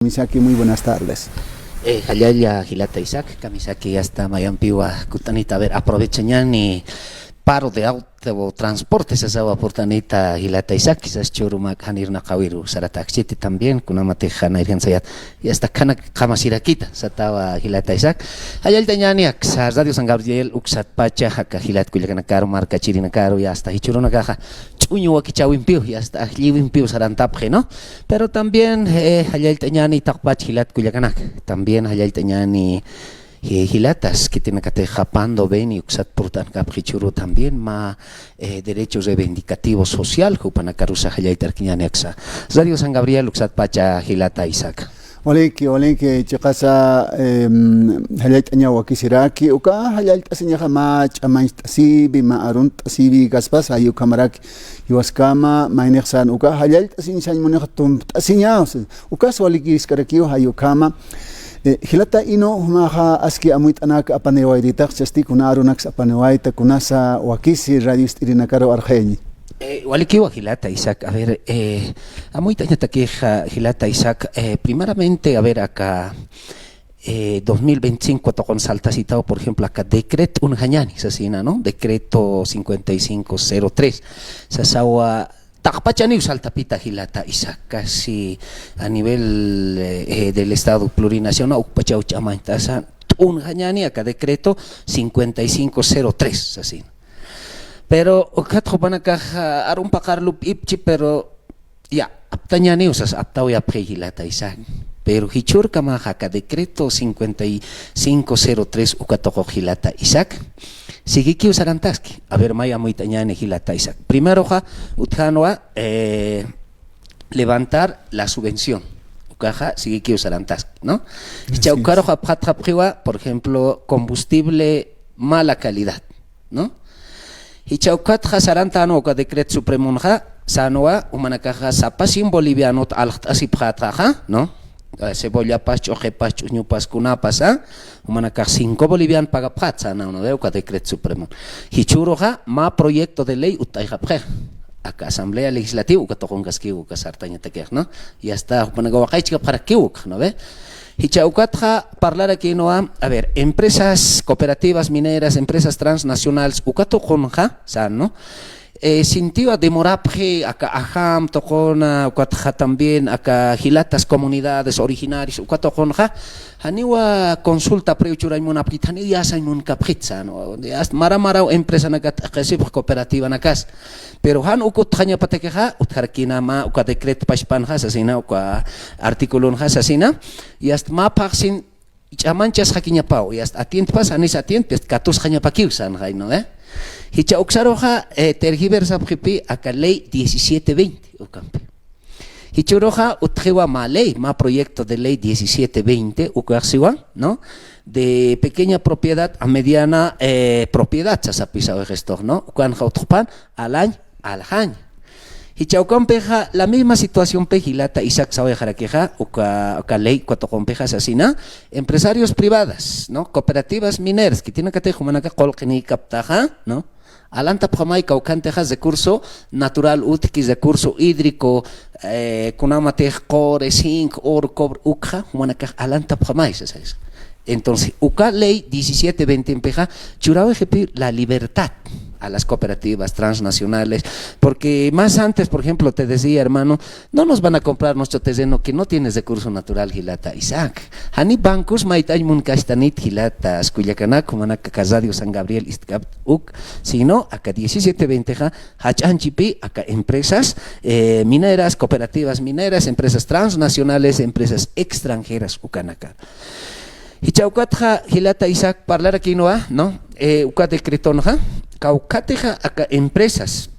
Misaki, muy buenas tardes. Hayaya Gilata Isaac, Kamisaki hasta Mayampiwa, Kutanita, a ver, aprovechan y paro de auto transporte se sabe oportunita Gilata Isaac, quizás Churuma Kanir Nakawiru, Sarataxiti también, Kunamate Hana Sayat, y hasta Kana Kamasirakita, Satava Gilata Isaac, Hayal Tañaniak, Radio San Gabriel, Uxat Pacha, Haka Gilat Kulikanakaru, Marca Chirinakaru, y hasta Hichuruna Caja. Uño wakichawimpiu y hasta liwimpiu sarantapje, ¿no? Pero también hayal teñani takpach hilat kuyakanak, también hayal teñani hilatas que tiene que te japando ven y uxat purtan kapjichuru también derechos reivindicativos social jupanakarusa hayal terkiñani aksa. Radio San Gabriel uxat pacha hilata Isaac. Olenki chikasa halayt anya wakisiraki uka halayt asinya kama chamay tasibi maarunt tasibi gaspas ayu kamarak yuaskama mainexsan uka halayt asinya munekhtum asinya uka swaliki iskarakiyo hayu kama hilata ino humaha aski amuit anak apanewairitak chasti kuna arunax apanewaita kunasa wakisi radio irinakaro argeñi. Walikiwa Gilata Isaac, a ver, a muy tañata queja Gilata Isaac, primeramente, a ver, acá 2025 con salta citado, por ejemplo, acá decreto un jañani, asesina, ¿no? Decreto 5503, sasawa Takpachani saltapita Gilata Isaac, casi a nivel del Estado plurinacional, Ukpachau Chamaintasa, un jañani, acá decreto 5503, así. Pero katro banaka arum pakarlup ipchi pero ya aptanya usas aptao ya prehilata Isaac. Pero hichur kama haka decreto 5503 ukatoko hilata Isaac. Sigiki usarantaski. A ver maya muitanyane hilata Isaac. Primero utjanwa levantar la subvención. Ukaja sigiki usarantaski, ¿no? Chaukaro priwa, por ejemplo, combustible mala calidad, ¿no? Y chaukat saranta no ka decreto supremo ha sanoa umanakaja sapasin boliviano asipjata, ¿no? Cebolla pacho jepacho ñupas kunapasa umanakaj 5 bolivian paga pratsa no veo ka decreto supremo. Hichuroja ma proyecto de ley utayjapje. Acá asamblea legislativa ka tokongaskiu ka sartaña tekej, ¿no? Y hasta umanagawakaichka para kiuk, ¿no ve? Hichaukatja hablar aquí no a ver, empresas cooperativas mineras, empresas transnacionales, ukato konja, ¿no? Sintió a demorapje, acá ajam, tokona, ukatja también, acá gilatas comunidades originarias, ukato konja, haniwa consulta preuchuraimuna pitani ya saimun kapritza, ¿no? Mara empresa nakat akasib cooperativa nakas. Pero han ukut hanya patekeha utharkina ma uka decreto pashpanha sasina uka artículo ha sasina y hasta ma paksin chamanchas hakinya pau y hasta atient pas anis atient pest katus hanya pakiusan hay no hicha uxaroja tergiversa pripi aka ley 1720 ukampe hichuroja utrewa ma ley ma proyecto de ley 1720 ukarsiwa no de pequeña propiedad a mediana propiedad sasapisa o gestor no ukan jautpan al año Hichaucompeja, la misma situación pejilata Isaac sabe jaraqueja, uka ley cuatocompeja asesina, empresarios privadas, ¿no? Cooperativas mineras, que tienen que tener humanaka colqueni captaja, ¿no? Alanta pramay caucantejas de curso natural utikis de curso hídrico, kunamate core, zinc, oro, cobre, ukja, humanaka alanta pramay, ¿sabes? Entonces, uka ley 1720 empeja, churao ejemplo la libertad a las cooperativas transnacionales, porque más antes, por ejemplo, te decía, hermano, no nos van a comprar nuestro terreno que no tienes de curso natural, Gilata Isaac. Hani bancos maitay mun castanit Gilata, Escuyacanak, Manaka Casadio San Gabriel, Istkap, sino acá 1720, hachanchipi, acá empresas mineras, cooperativas mineras, empresas transnacionales, empresas extranjeras, ukanaka. Hichaukatja Gilata Isaac, hablar aquí no, uka decretonja. Caucateja acá empresas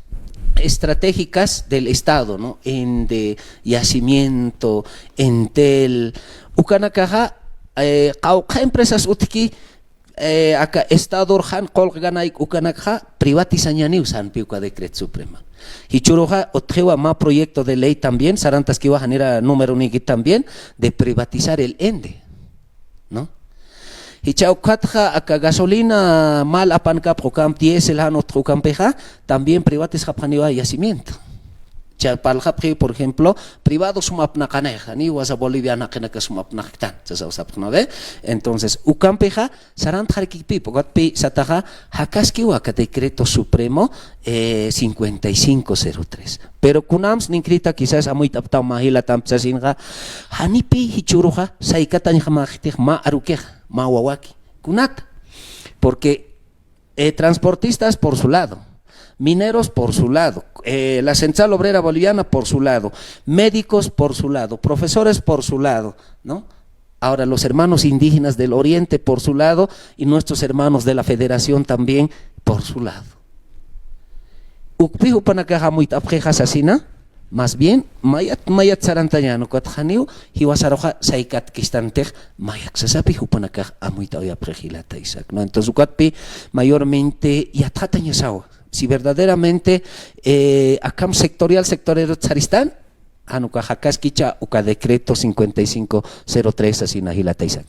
estratégicas del Estado, ¿no? En de yacimiento, Entel, Ucanakaja, cauca empresas utiki, acá Estado orhan colganay Ucanakaja, privatizañani usan piuca decreto suprema. Hichuroja otjewa ma proyecto de ley también, sarantas que iba a generar número nigi también, de privatizar el ende, ¿no? Hichaukatja acá gasolina mal apancap procam diesel hanot procampeja también privatis japaniwa yacimiento. Chapalhapri, por ejemplo, privado sumapnakaneja, ni was a boliviana que sumapnaktan, entonces, ukampeja, sarantharkipi, pogatpi, sataja, hakaski waka decreto supremo 5503. Pero kunams ninkrita quizás a muy tapta mahila tampsasinga, hanipi hichuruja, saikatan jamajtej ma arukeja, ma wawaki, kunat, porque transportistas por su lado. Mineros por su lado, la Central Obrera Boliviana por su lado, médicos por su lado, profesores por su lado, ¿no? Ahora los hermanos indígenas del Oriente por su lado y nuestros hermanos de la Federación también por su lado. Ukpihu panakaja muy tapjejas asina, más bien mayat sarantañano cuatjaniu hiwasaroja saikat kistantej mayak sasapi hupanakaj amuita oya prejilata Isaac, ¿no? Entonces ukatpi mayormente yatatañasawa. Si verdaderamente acá sectorial tsaristán, anuka hakaskicha uka decreto 5503 así nahilata Isaac.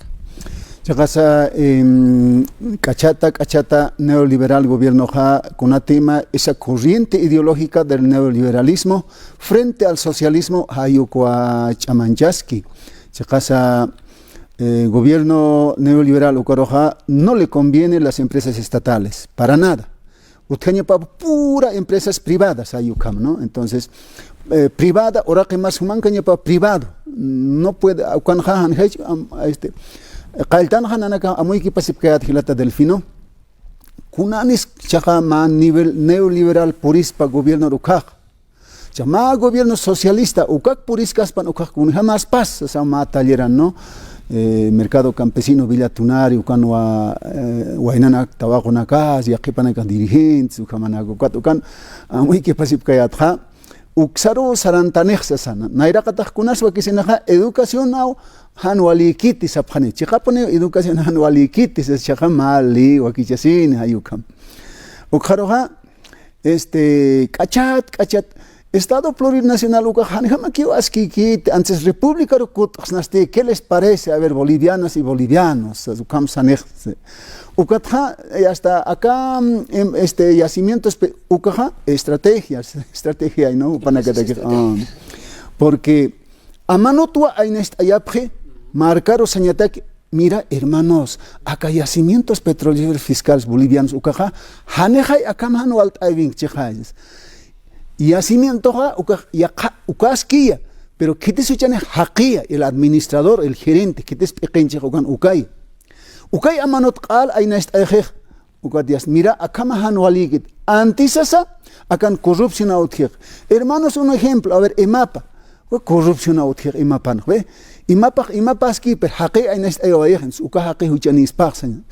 Chakasa cachata neoliberal gobierno ha kunatima esa corriente ideológica del neoliberalismo frente al socialismo hayukwa chamanchaski. Chakasa gobierno neoliberal ukaroja no le conviene las empresas estatales para nada. Usted para pura empresas privadas ayukam, ¿no? Entonces privada ahora que más human que para privado no puede este Kaltan hananaka amoy ki pasipkayat hilata delfino kunanis chaka ma nivel neoliberal purispa gobierno ukak chama gobierno socialista ukak puriskas pan ukak kun jamás pasa sa ma talleran, no mercado campesino Villa Tunari ukan wainana tawakunakas yaqipanaka dirigentes ukamana ukan amoy ki pasipkayat ha uksaro sarantanex sana nairaqataq kunaswa kisinaqa educación aw hanwalikitis apjani chiqapone educación hanwalikitis chaqa mali wakichasini hayukam ukharoqa kachat Estado plurinacional antes República Rukutsnaste, ¿qué les parece? A ver, bolivianas y bolivianos, hasta acá yacimientos, estrategia, ¿no? Porque a mano tua ayapje marcar o señatak, mira, hermanos, acá yacimientos petroleros fiscales bolivianos, hanejay acá mano alt aiving chejayes. Yacimiento ukaskia, pero ¿qué te suchane hakia, el administrador, el gerente, ¿qué te pequeñche ukan ukay amanot qal aynast ayjej ukatias mira acá mahano aligit antisasa akan corrupción autjej. Hermanos, un ejemplo, a ver, emapa corrupción autjej imapan, ¿ve? Imapaski per haqi aynast ayojens uka haqi huchanis paxen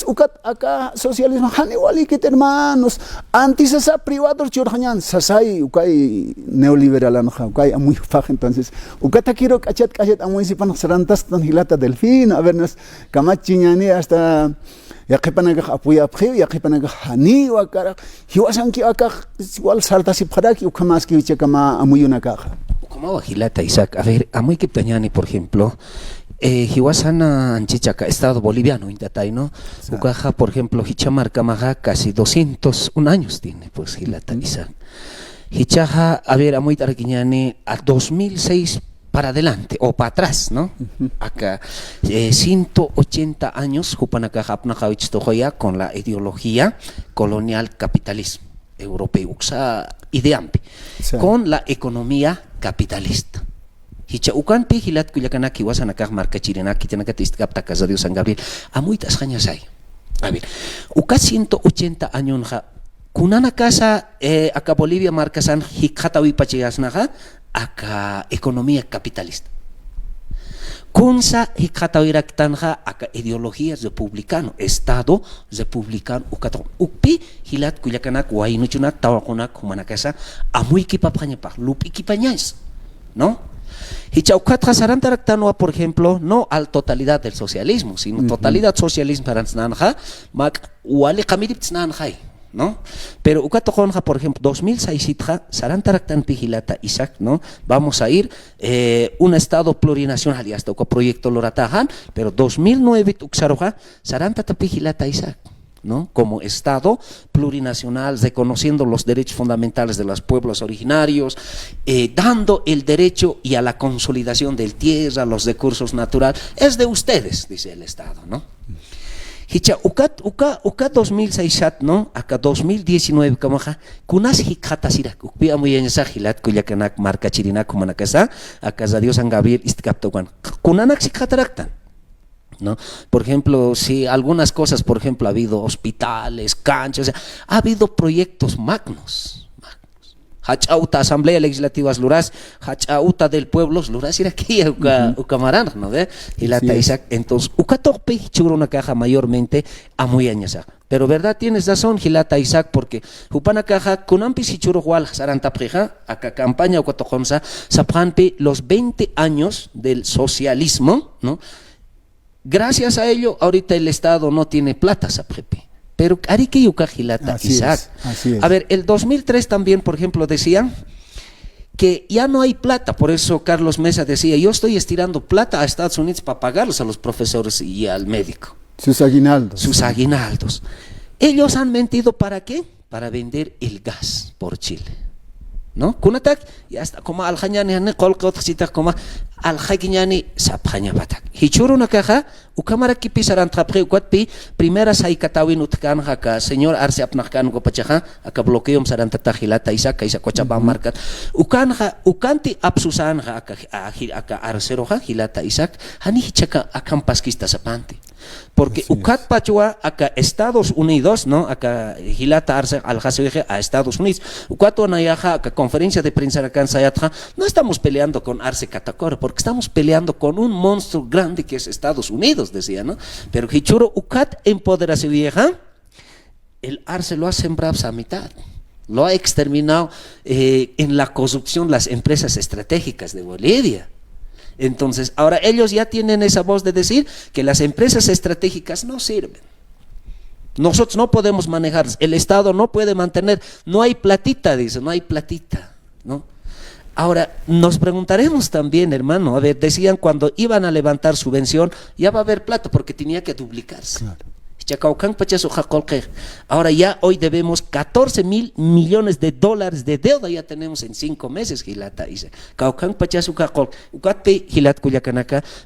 ukat acá socialismo hani walikit hermanos antisasa privado chorjañan sasai ukay neoliberal anja ukay amuy faj. Entonces ukata quiero cachat amuy sipan sarantas tan hilata delfín a vernos kamachiñani hasta yaqipanaka apuya apje yaqipanaka hani wakara hiwasanki aka igual saltasi pharaki ukamaski wichakama amuyuna caja. Como Gilata Isaac, a ver, a muy Kiptañani, por ejemplo, Hiwasana Anchichaca, Estado boliviano, Intatay, ¿no? Ucaja, por ejemplo, Hichamarca Maja, casi 201 años tiene, pues Gilata Isaac. Hichaja, a ver, a muy Tarquiñani, a 2006 para adelante, o para atrás, ¿no? Acá, 180 años, Jupanaka Hapnajavich Tojoya, con la ideología colonial capitalismo europeo, ideampi, con la economía capitalista. Hicha ukanpi hilat kuyakanaki wasanakaj marca chirenaki tenakati istkapta casa de San Gabriel. A muitas jañas hay. A ver, uka 180 años kunana casa acá Bolivia marca san hikatawi pachiyasnaja acá economía capitalista. Kunsa hikatawirak tanja acá ideologías republicano, Estado republicano ukato upi hilat kuyakanak wainuchunak tawakunak humanakasa amuy kipapanyapaj lupi kipañais, ¿no? Hichaukat sarantarak tanua, por ejemplo, no al totalidad del socialismo, sino totalidad socialismo para nanja mak wali kamirip nanjai, ¿no? Pero ukatojonja, por ejemplo, 2006 sarantarak tan pigilata Isaac, ¿no? Vamos a ir un estado plurinacional y hasta un proyecto loratajan, pero 2009 uksaroja sarantata pigilata Isaac. ¿no? Como Estado plurinacional, reconociendo los derechos fundamentales de los pueblos originarios, dando el derecho y a la consolidación del tierra, los recursos naturales, es de ustedes, dice el Estado, ¿no? Hicha, uka 2006, ¿no? Acá 2019, como ja, kunas hikhatasira, ukpia muy en esa hilat, kuyakanak marca chirina, como nakasa, acá Dios San Gabriel, istkaptoguan, kunanak hikataraktan. ¿No? Por ejemplo, si algunas cosas, por ejemplo, ha habido hospitales, canchas, o sea, ha habido proyectos magnos. Hachauta Asamblea Legislativa Luras, Hachauta del Pueblo Luras, era aquí Ucamarán, ¿no ve? Y la Taisac, entonces, Ucatope churro una caja mayormente a muy añasa. Pero verdad tienes razón, Gilata Isaac, porque Jupana caja con ampi si churro igual Sarantapreja, acá campaña Ucatojonsa, Sapranpe los 20 años del socialismo, ¿no? Gracias a ello, ahorita el Estado no tiene plata, Saprepe. Pero Arique Yuca Gilata Isaac. Así es. A ver, el 2003 también, por ejemplo, decían que ya no hay plata. Por eso Carlos Mesa decía, yo estoy estirando plata a Estados Unidos para pagarlos a los profesores y al médico. Sus aguinaldos. Sus aguinaldos. Ellos han mentido ¿para qué? Para vender el gas por Chile. ¿No? Kunatak, ya está, como al Hañani, como al Hañani, Saphaña Batak. Hichuru una caja, Ucamara Kipisaran Trapre, Quatpi, primera Saikatawin Utkan, Haka, señor Arce Apnakan, Gopachaja, Aka bloqueo Sarantata Gilata, Isaka, Isacochaba Marcat, Ukanja, Ukanti Apsusanja, Aka Arceroja, Gilata, Isaac, Hanichaka, Acampasquista Sapante. Porque Ucat Pachua acá Estados Unidos, ¿no? Acá Gilata Arce al a Estados Unidos. Ucato Nayaja, acá conferencia de prensa acá en Sayatja, no estamos peleando con Arce Catacora, porque estamos peleando con un monstruo grande que es Estados Unidos, decía, ¿no? Pero Hichuro Ucat empoderación vieja, el Arce lo ha sembrado a mitad. Lo ha exterminado en la corrupción las empresas estratégicas de Bolivia. Entonces, ahora ellos ya tienen esa voz de decir que las empresas estratégicas no sirven. Nosotros no podemos manejarlas, el Estado no puede mantener, no hay platita, dice, no hay platita, ¿no? Ahora, nos preguntaremos también, hermano, a ver, decían cuando iban a levantar subvención, ya va a haber plata porque tenía que duplicarse. Claro. Ahora ya hoy debemos 14.000 millones de dólares de deuda, ya tenemos en 5 meses, Gilata.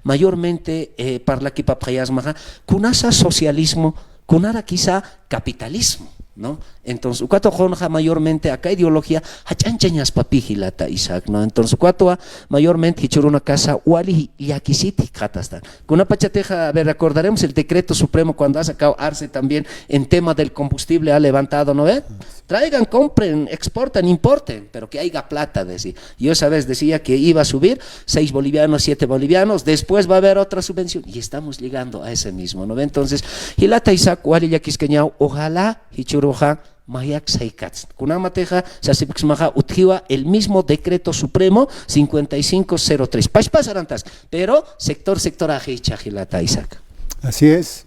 Mayormente para la Kipapayasmaja, kunasa socialismo, kunara quizá capitalismo, ¿no? Entonces, ukato jonja mayormente acá ideología hachanchañas papi Gilata Isaac, ¿no? Entonces, ukato mayormente hichur una casa wali y akisiti katastan. Con una pachateja, a ver, recordaremos el decreto supremo cuando ha sacado Arce también en tema del combustible, ha levantado, ¿no ve? Traigan, compren, exporten, importen, pero que haya plata, decía. Yo esa vez decía que iba a subir 6 bolivianos, 7 bolivianos, después va a haber otra subvención y estamos llegando a ese mismo, ¿no ve? Entonces, Gilata Isaac wali yakisqueñao, ojalá hichuroja Mayak Saikats. Kunamateja, Sasipixmaja, Utjiwa, el mismo decreto supremo 5503. Pasarantas, pero sector ajicha Gilata Isaac. Así es.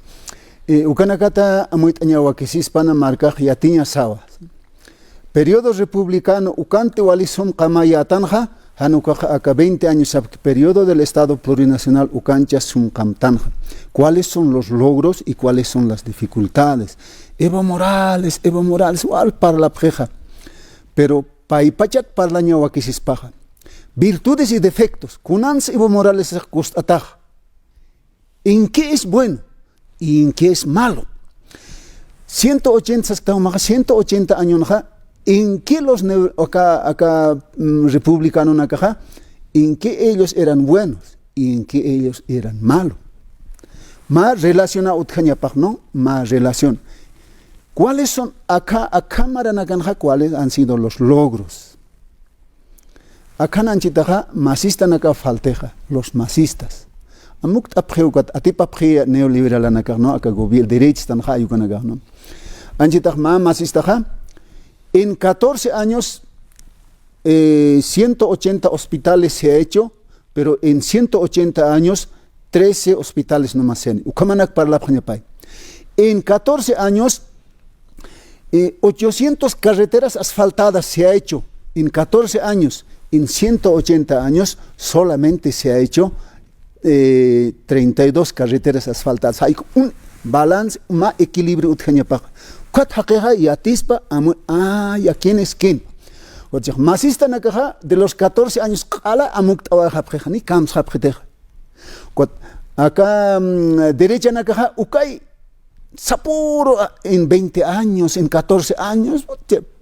Ukanakata amuitañawa que si hispana marca yatiña sawa. Periodo republicano Ukante walisum kamayatanja, hanukaja acá 20 años periodo del Estado plurinacional Ucancha sum kamtanja. ¿Cuáles son los logros y cuáles son las dificultades? Evo Morales, igual para la preja. Pero paipachat para la ñawa que se espaja. Virtudes y defectos. Kunans Evo Morales ataja. ¿En qué es bueno y en qué es malo? 180 años, ¿en qué los acá republicanos acá, en qué ellos eran buenos y en qué ellos eran malos? Más relación a Utjañapaj, ¿no? Más relación. ¿Cuáles son acá a cámara nakanja? ¿Cuáles han sido los logros? Acá nanchitaja masista naka falteja, los masistas. Amuk tapjeukat atipapje neoliberal nakaj, ¿no? Acá gobierno derecha tanja yukanakaj, ¿no? Anchitaj ma masistaja. En 14 años 180 hospitales se ha hecho, pero en 180 años 13 hospitales nomás se han hecho. Ukamanak para la pay. En 14 años 800 carreteras asfaltadas se ha hecho en 14 años. En 180 años solamente se ha hecho 32 carreteras asfaltadas. Hay un balance, más equilibrio utjañapaj. Cuat hakeja y atispa, ya quién es quién. O sea, masista nakaja, de los 14 años, ala amuk tawaja ni kams hapjeteja. Acá derecha nakaja, ukay, sapuro en 20 años, en 14 años,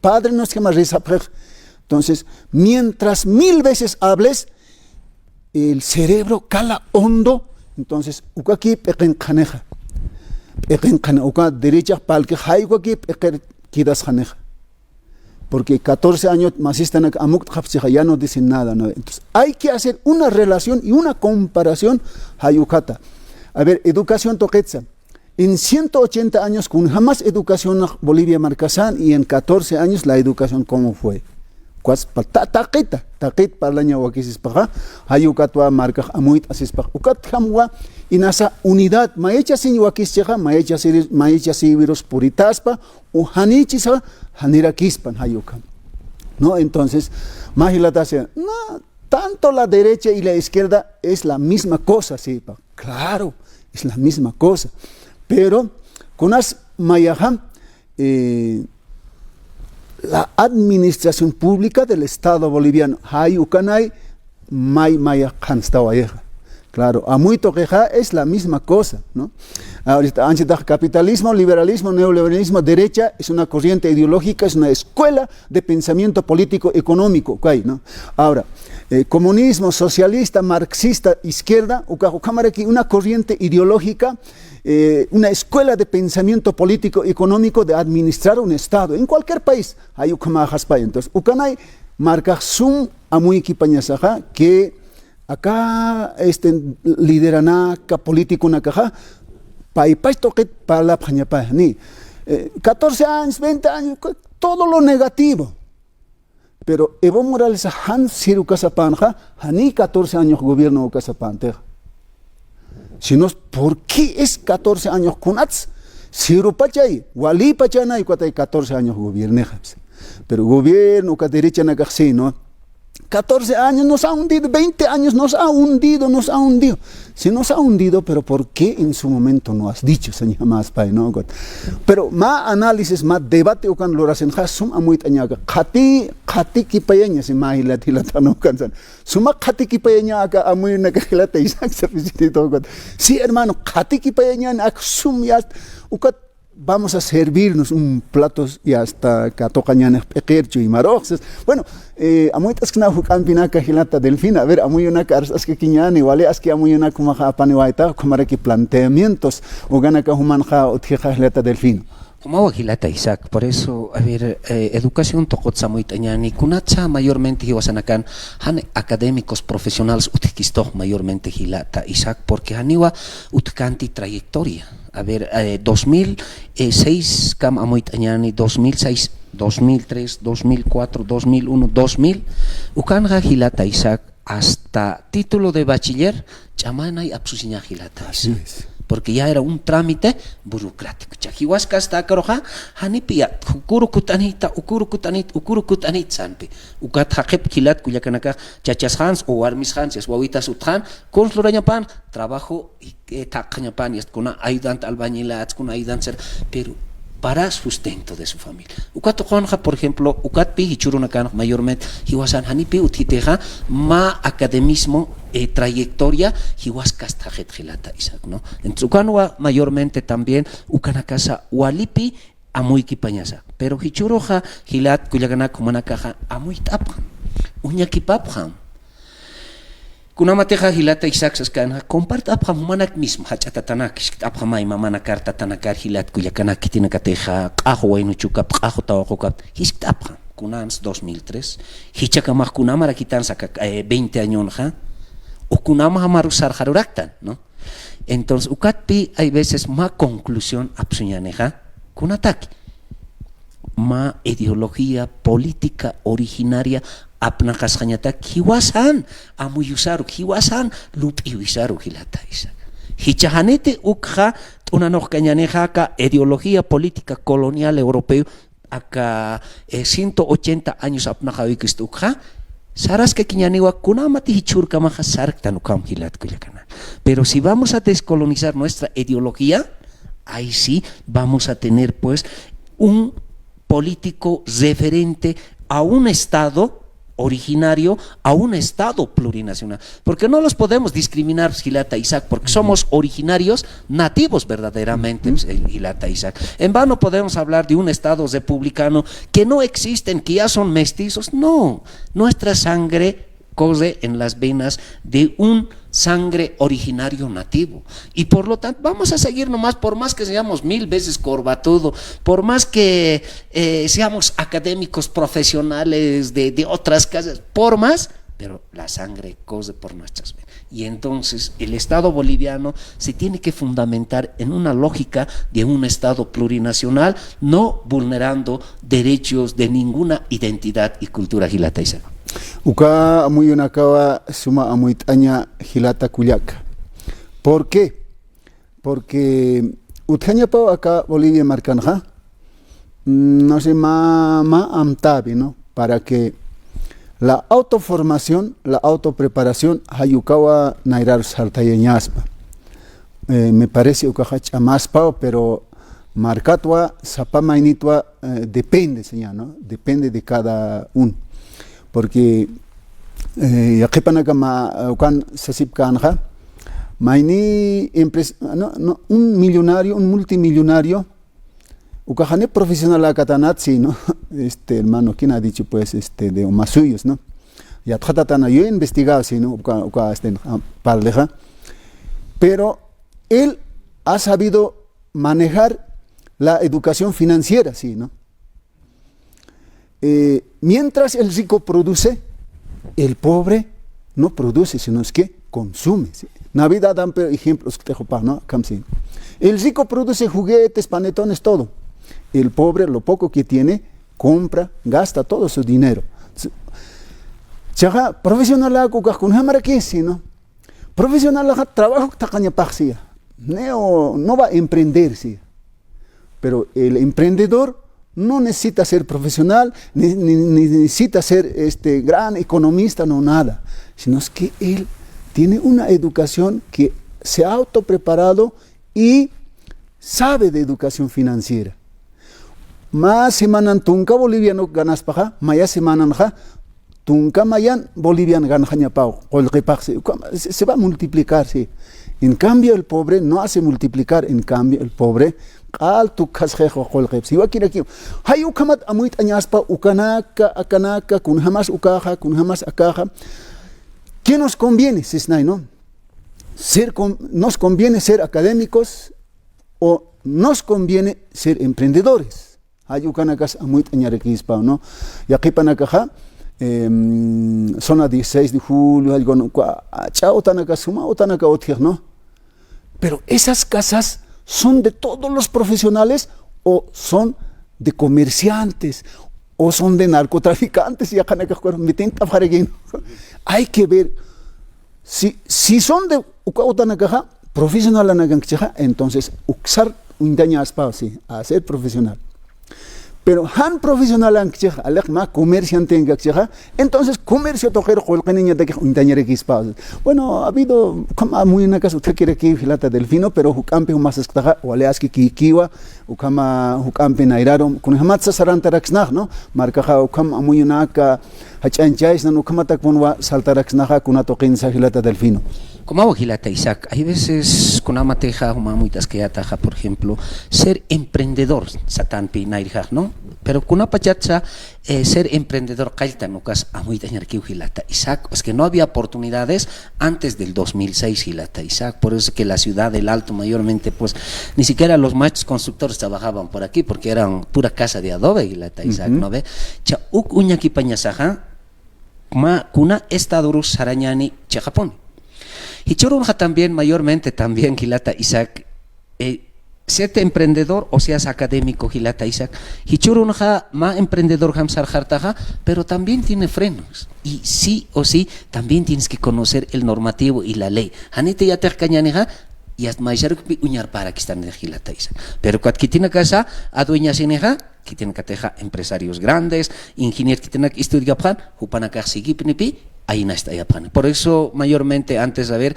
padre no es que más resaprej. Entonces, mientras 1000 veces hables, el cerebro cala hondo, entonces, ukaki pequen kaneja. Pequen kaneja, uka derecha palque haigo aquí pequen kidas kaneja. Porque 14 años más están amuk ya no dicen nada, ¿no? Entonces, hay que hacer una relación y una comparación hayukata. A ver, educación toquetza. En 180 años, con jamás educación Bolivia marcasan y en 14 años la educación, ¿cómo fue? Taquit para la ña wakisis paja, hayukatwa marca amuit asis paja. Ukat hamwa inasa unidad, maecha sin wakis cheja, maecha si virus puritaspa, o hanichisa, hanirakispan hayukam. ¿No? Entonces, magilata se, no, tanto la derecha y la izquierda es la misma cosa, sí, pa. Claro, es la misma cosa. Pero, con las mayaham, la administración pública del Estado boliviano, hayukanay, maya kanstawayeja. Claro, a muy toqueja es la misma cosa, ¿no? Ahorita, capitalismo, liberalismo, neoliberalismo, derecha es una corriente ideológica, es una escuela de pensamiento político económico, ¿okay? ¿No? Ahora, comunismo, socialista, marxista, izquierda, una corriente ideológica, una escuela de pensamiento político económico de administrar un Estado, en cualquier país, hay entonces, ukanay marca sum a muy equipañasaja que acá liderana ka político na caja paipas toquet para la pañapa ni 14 años, 20 años, todo lo negativo. Pero Evo Morales han siru casapanja, ni 14 años gobierno casapanteja. Si no, ¿por qué es 14 años kunats? Siru pachay, wali pachana y 14 años gobiernejas. Pero gobierno que derecha na sí, ¿no? 14 años nos ha hundido, 20 años nos ha hundido. Si nos ha hundido, pero ¿por qué en su momento no has dicho, señor Maspay, no? Pero más análisis, más debate, o cuando lo hacen, sum amuit añaga, khati kipayeña, si más hilata no cansan. Suma khati kipayeña acá amuit na kahilata isak servicio todo. Sí, hermano, khati kipayeña, ak sum yast, ukat. Vamos a servirnos un plato y hasta que tocañan pequercho y maroxes. Bueno, a muchas que no campinan cajilata delfina. A ver, a muy una caras que quiñan igual es que a muy una como japaniwaita como que planteamientos o gana que humanja o tijajilata delfina. Como Aguilata Isaac, por eso, a ver, educación tocotza muy tañani, kunacha mayormente hiwasanakan, han académicos profesionales utkisto mayormente Gilata Isaac, porque haniwa utkanti trayectoria. A ver, 2006 cam amuit añani, 2006, 2003, 2004, 2001, 2000, ukanja Gilata Isaac hasta título de bachiller, chamana y absusiña Gilata Isaac. Porque ya era un trámite burocrático. Chajihuasca hasta caroja, hanipia, ukurukutanita, sanpi. Ukat hakep kilat kuyakanaka, chachas hans o armis hans, es wawitas uthan, conslurañapan, trabajo y tacañapan, y es con ayudante albañilat, con ayudante ser, pero para sustento de su familia. Ukat Juanja, por ejemplo, Ukat Pi y Churunakan, mayormente, Hiwasan Hanipi, Utiteja, ma academismo, trayectoria, Hiwaskas Tajet Gilata Isaac, ¿no? En Tsukanwa, mayormente también, Ukanakasa, Walipi, Amuiki Pañasa. Pero Hichuroja, Gilat, Kuyagana, Kumanakaja, Amuit Aphan, Uñakipaphan. Kunamateja Gilata Isaac Saskan, comparte Aphan Manak mismo, Hachatanak, Aphamay, Mamana Carta Tanakar, Gilat, Kuyakana, Kitinakateja, Ajo, Inuchuka, Ajo, Tawakokap, Hisk Aphan, Kunans 2003, Hichakamach Kunamara Kitansa, 20 años, o Kunama Hamarusar Haruraktan, ¿no? Entonces, Ukatpi hay veces más conclusión absuñaneja, Kunataki, más ideología política originaria, apnakas hañatak, Hiwasan, Amuyusaru, Hiwasan, Lupiwisaru, Gilata Isaac. Hichahanete Ukha, Tunanok Cañaneja, ideología política colonial europeo, acá 180 años apnajawikist Ukha. Saras que quiñaniwa kunamati hichurka maja sark tanukam hilat kuyakana. Pero si vamos a descolonizar nuestra ideología, ahí sí vamos a tener pues un político referente a un Estado originario, a un Estado plurinacional, porque no los podemos discriminar, Gilata Isaac, porque somos originarios nativos verdaderamente, Gilata Isaac. En vano podemos hablar de un Estado republicano que no existen, que ya son mestizos. No, nuestra sangre corre en las venas de un sangre originario nativo, y por lo tanto vamos a seguir nomás, por más que seamos 1000 veces corbatudo, por más que seamos académicos profesionales de otras casas, por más, pero la sangre corre por nuestras venas. Y entonces el Estado boliviano se tiene que fundamentar en una lógica de un Estado plurinacional, no vulnerando derechos de ninguna identidad y cultura, Gilata Isaac. Uka amuy unakawa suma amuytaña Gilata Cuyaca. ¿Por qué? Porque utjañapa acá Bolivia marcanja, no sé, ma amtabi, ¿no? Para que la autoformación, la autopreparación, hayukawa nairar sartayeñaspa. Me parece ukaja chamaspa, pero marcatwa, sapamainitwa, depende, señor, ¿no? Depende de cada uno. Porque yaqipanaka ukan sasipkanja, maini un millonario, un multimillonario, ukajane profesional akatanatsi, ¿no? Hermano, ¿quién ha dicho pues de Omasuyos, ¿no? Ya tratatana, yo he investigado, ¿sí, no? Parleja, pero él ha sabido manejar la educación financiera, ¿sí, no? Mientras el rico produce, el pobre no produce, sino es que consume, ¿sí? Navidad dan ejemplos, ¿no? El rico produce juguetes, panetones, todo. El pobre, lo poco que tiene, compra, gasta todo su dinero. Chaja, profesional con hamaraquí, ¿no? Profesional trabajo tacaña paxia. No va a emprender, ¿sí? Pero el emprendedor no necesita ser profesional, ni necesita ser gran economista, no nada, sino es que él tiene una educación que se ha autopreparado y sabe de educación financiera. Más semanan tunca boliviano ganas paja, maya semanan ja, tunca mayan boliviano ganas pau, se va a multiplicar, sí. En cambio el pobre no hace multiplicar, en cambio el pobre alto casjejo colgeb. Si va aquí, hay ukamat amuit añaspa, ukanaka, akanaka, kun jamás ukaja, kun jamás akaja. ¿Qué nos conviene, Cisnay, no? Nos conviene ser académicos o nos conviene ser emprendedores. Hay ukanakas amuit añarequispa, ¿no? Y aquí panakaja, zona 16 de julio, algo, chao tanaka suma o tanaka otier, ¿no? Pero esas casas son de todos los profesionales o son de comerciantes o son de narcotraficantes. Hay que ver si son de profesional, entonces uxar un daño a ser profesional. Pero han profesional más comerciante entonces comercio tojero bueno, ha habido como muy una casa usted quiere que Gilata Delfino, pero hucampe más estaja o aleaski kikiwa ukama hucampe nairaron con hamatsa sarantaraxnaj, no marcaja ukama muy una ka hachanchais no ukama takponwa saltaraxnaja con atoqinsa Gilata Delfino. Como hago Gilata Isaac, hay veces con amateja o mamuitas que ataja, por ejemplo, ser emprendedor, satanpi nairja, ¿no? Pero con una pachatza, ser emprendedor, kailtanucas, amuitas ñarquiu Gilata Isaac, es que no había oportunidades antes del 2006 Gilata Isaac, por eso que la ciudad del Alto mayormente, pues, ni siquiera los maestros constructores trabajaban por aquí, porque eran pura casa de adobe Gilata Isaac, ¿no ve? Cha uk uñaki pañasaja, ma kuna estadurus sarañani cha Japón. Y Chorunja también, mayormente también, Gilata Isaac, seas emprendedor o seas académico, Gilata Isaac, y Chorunja más emprendedor Hamsar Hartaja, pero también tiene frenos. Y sí o sí, también tienes que conocer el normativo y la ley. Hanite ya te cañaneja, y hasta mayor que uñar para que están en Gilata Isaac. Pero cuando que tiene casa, adueña sineja, que tiene que tener empresarios grandes, ingenieros que tienen que estudiar, jupana que sigue ahí no está Japón. Por eso, mayormente, antes de ver,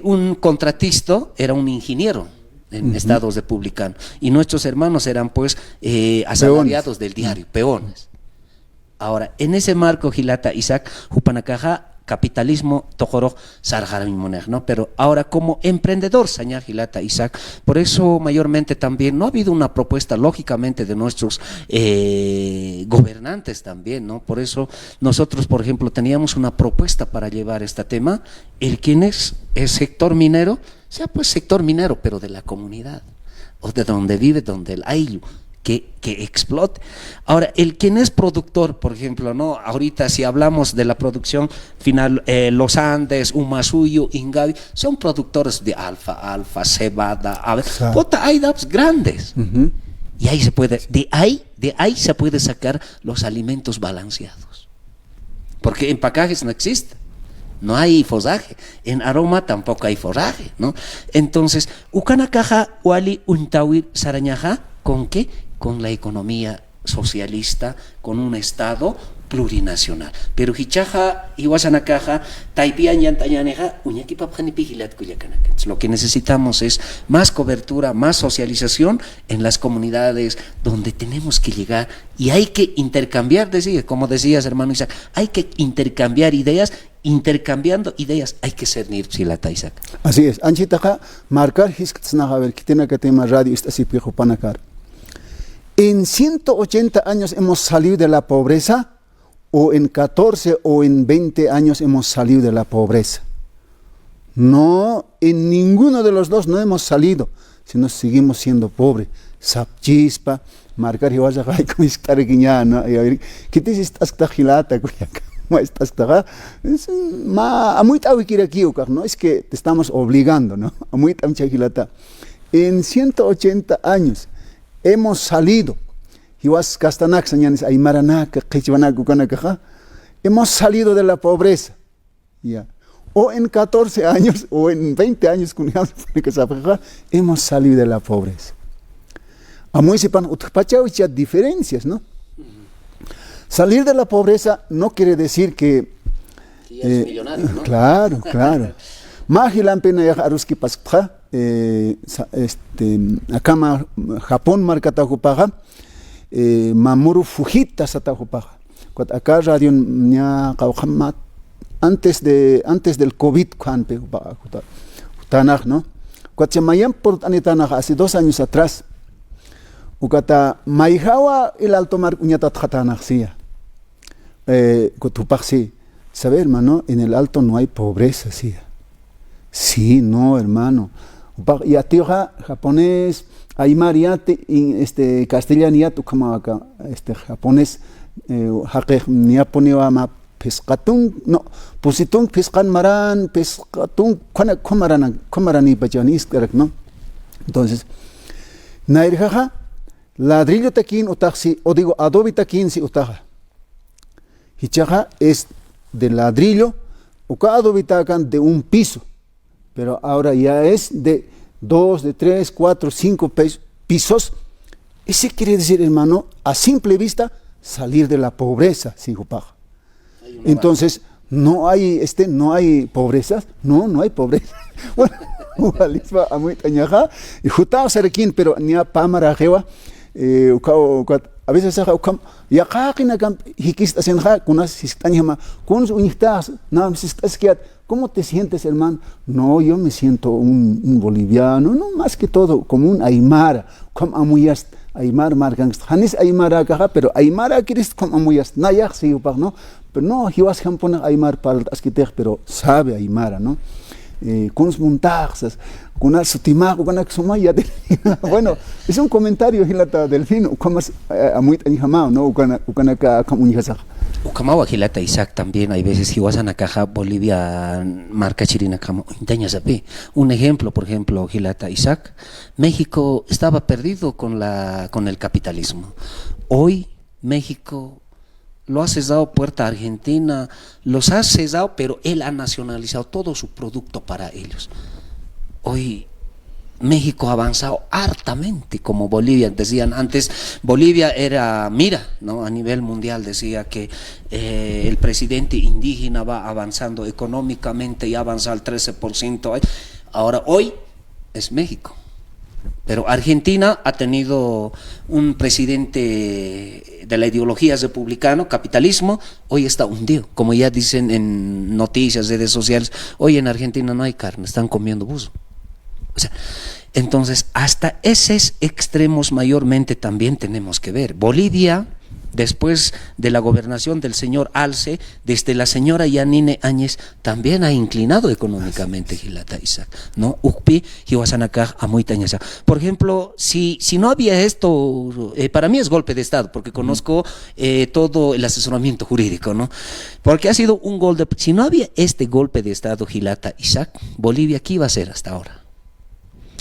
un contratista era un ingeniero. en estados republicanos. Y nuestros hermanos eran pues asalariados del diario, peones. Ahora, en ese marco, Gilata, Isaac, Jupanakaja, capitalismo, tojoro, sarjaramimoneg, ¿no? Pero ahora como emprendedor, Saña Gilata, Isaac, por eso mayormente también no ha habido una propuesta, lógicamente, de nuestros gobernantes también, ¿no? Por eso nosotros, por ejemplo, teníamos una propuesta para llevar este tema, el quien es el sector minero, sea pues sector minero, pero de la comunidad, o de donde vive, donde el ayllu, que explote. Ahora, el quien es productor, por ejemplo, ¿no? Ahorita si hablamos de la producción final, los Andes, Umasuyo, Ingavi, son productores de alfa, cebada, hay DAPs grandes. Y ahí se puede, de ahí se puede sacar los alimentos balanceados. Porque en pacajes no existe. No hay forraje, en aroma tampoco hay forraje, ¿no? Entonces, Ukanakaja, Wali, Untawir, Sarañaja, ¿con qué? Con la economía socialista, con un Estado plurinacional. Pero Hichaja, Iwasanakaja, Taipian, Yantayaneja, Uñakipapjanipigilat, Cuyacanaka. Lo que necesitamos es más cobertura, más socialización en las comunidades donde tenemos que llegar y hay que intercambiar, como decías, hermano Isaac, hay que intercambiar ideas. Intercambiando ideas, hay que ser Nirpsilata, Isaac. Así es. Anchitaja, marcar Hisktsnaja, ver, que tiene que tema radio, está así, Panacar. En 180 años hemos salido de la pobreza, o en 14 o en 20 años hemos salido de la pobreza. No, en ninguno de los dos no hemos salido, sino seguimos siendo pobres. Sapchispa, marcar y vaya a como estar guiñana, ¿qué te dices? Estás gilata, es a muy no es que te estamos obligando, ¿no? A muy gilata. En 180 años hemos salido. Hemos salido de la pobreza. Ya. O en 14 años, o en 20 años, hemos salido de la pobreza. A muy sepan, diferencias, ¿no? Salir de la pobreza no quiere decir que... es millonario, ¿no? Claro, claro. Mahilampena ya aruski paskha, acá Japón marcatajupaja, Mamuru Fujita satajupaja. Acá radio nya kauhamat antes del COVID cuando tanaj, ¿no? Cuando mayan por anitanaj hace 2 años atrás. Ukata maijawa el alto mar uñata tjatanaxia. Cotupaxi. ¿Sabe, hermano? En el alto no hay pobreza, sí. Sí, no, hermano. Y a ti, japonés, aymar ya, castellano ya, como acá, japonés, ni a poner a pescatún, no, pusitún, pescan maran, pescatún, comaran y pachanis, ¿no? Entonces, nairjaja, ladrillo taquín utaxi, o digo, adobe taquín si utaja. Hichaja es de ladrillo, o cada adobe tacan de un piso. Pero ahora ya es de 2, de 3, 4, 5 pisos. Ese quiere decir, hermano, a simple vista, salir de la pobreza, ¿sí, Jupaja? Entonces, no hay pobreza, no hay pobreza. Bueno, y Jutao Sarequín, pero ni a Pamara Jewa, a veces ya ¿cómo te sientes, hermano? No, yo me siento un boliviano, no, más que todo, como un aymara, como amuyas, aymar marcans, hanis aymara caja, pero aymara quieres como amuyas, nayak si no, pero no, hiwas jampona aymar para el asquitej, pero sabe aymara, ¿no? Con los montajes, con el sutimago, con la sumaya. Bueno, es un comentario hilata del fin, como a muy tanijamao, ¿no? Ucanaka comunidad. Ukamawa Gilata Isaac también hay veces Hiwasan Caja Bolivia marca Chirina como un ejemplo, por ejemplo, Gilata Isaac, México estaba perdido con el capitalismo. Hoy México lo ha cesado puerta a Argentina, los ha cesado, pero él ha nacionalizado todo su producto para ellos. Hoy México ha avanzado hartamente como Bolivia. Decían antes, Bolivia era, ¿no? A nivel mundial decía que el presidente indígena va avanzando económicamente y avanza al 13%. Ahora, hoy es México. Pero Argentina ha tenido un presidente de la ideología republicano, capitalismo, hoy está hundido. Como ya dicen en noticias, redes sociales, hoy en Argentina no hay carne, están comiendo buzo. O sea, entonces, hasta esos extremos mayormente también tenemos que ver. Bolivia, después de la gobernación del señor Alce, desde la señora Yanine Áñez, también ha inclinado económicamente Gilata Isaac, ¿no? Ukpi, Hiwasanakaj, Amuitañasa. Por ejemplo, si no había esto, para mí es golpe de Estado, porque conozco todo el asesoramiento jurídico, ¿no? Porque ha sido un golpe. Si no había este golpe de Estado, Gilata Isaac, Bolivia, ¿qué iba a hacer hasta ahora?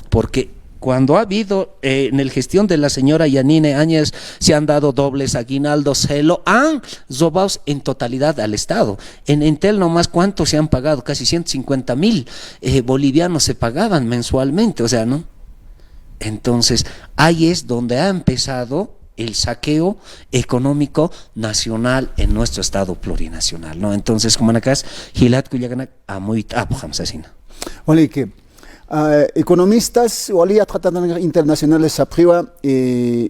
Porque cuando ha habido en la gestión de la señora Yanine Áñez, se han dado dobles aguinaldos, se lo han robado en totalidad al Estado. En Entel nomás, ¿cuánto se han pagado? Casi 150.000 bolivianos se pagaban mensualmente, o sea, ¿no? Entonces, ahí es donde ha empezado el saqueo económico nacional en nuestro Estado plurinacional, ¿no? Entonces, como acá es, Gilat Kuyaganak, Amuit Abhamsasina. Ole que economistas o tratados internacionales aprueban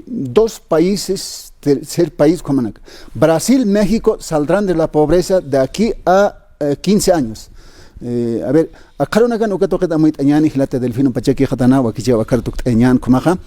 dos países, tercer país como Brasil, México saldrán de la pobreza de aquí a 15 años. A ver, acá no toca muy tañani hilate delfino pachequi hatana o aquí lleva cartuc tañan kumaja.